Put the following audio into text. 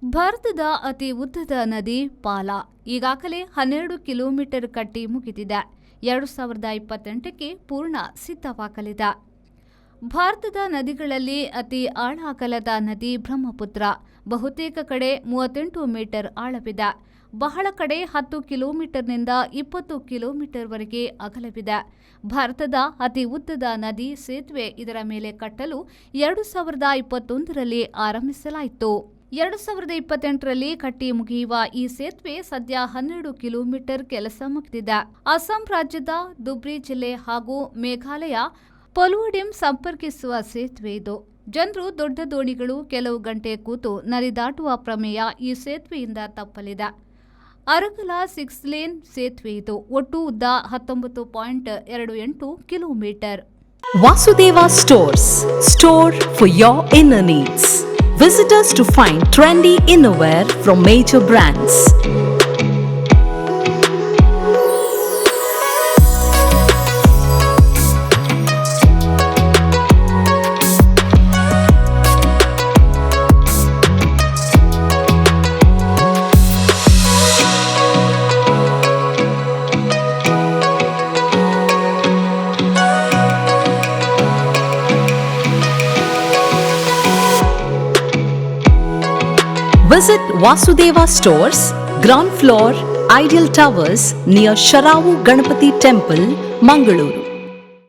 ಭಾರತದ ಅತಿ ಉದ್ದದ ನದಿ ಪಾಲಾ ಈಗಾಗಲೇ 12 ಕಿಲೋಮೀಟರ್ ಕಟ್ಟಿ ಮುಗಿದಿದೆ. 2028ಕ್ಕೆ ಪೂರ್ಣ ಸಿದ್ಧವಾಗಲಿದೆ. ಭಾರತದ ನದಿಗಳಲ್ಲಿ ಅತಿ ಆಳ ಅಗಲದ ನದಿ ಬ್ರಹ್ಮಪುತ್ರ. ಬಹುತೇಕ ಕಡೆ 38 ಮೀಟರ್ ಆಳವಿದೆ. ಬಹಳ ಕಡೆ 10 ಕಿಲೋಮೀಟರ್ನಿಂದ 20 ಕಿಲೋಮೀಟರ್ವರೆಗೆ ಅಗಲವಿದೆ. ಭಾರತದ ಅತಿ ಉದ್ದದ ನದಿ ಸೇತುವೆ ಇದರ ಮೇಲೆ ಕಟ್ಟಲು 2021ರಲ್ಲಿ ಆರಂಭಿಸಲಾಯಿತು. 2028ರಲ್ಲಿ ಕಟ್ಟಿ ಮುಗಿಯುವ ಈ ಸೇತುವೆ ಸದ್ಯ 12 ಕಿಲೋಮೀಟರ್ ಕೆಲಸ ಮುಗಿದಿದೆ. ಅಸ್ಸಾಂ ರಾಜ್ಯದ ಧುಬ್ರಿ ಜಿಲ್ಲೆ ಹಾಗೂ ಮೇಘಾಲಯ ಪೊಲುವಡಿಂ ಸಂಪರ್ಕಿಸುವ ಸೇತುವೆ ಇದು. ಜನರು ದೊಡ್ಡ ದೋಣಿಗಳು ಕೆಲವು ಗಂಟೆ ಕೂತು ನದಿ ದಾಟುವ ಪ್ರಮೇಯ ಈ ಸೇತುವೆಯಿಂದ ತಪ್ಪಲಿದೆ. ಅರಗಲ 6 ಲೇನ್ ಸೇತುವೆ ಇದು. ಒಟ್ಟು ಉದ್ದ 19.28 kilometre. Vasudeva Stores. Store for your inner needs. Visit us to find trendy innerwear from major brands. Visit Vasudeva Stores, ground floor, Ideal Towers near Sharavu Ganapati Temple, Mangaluru.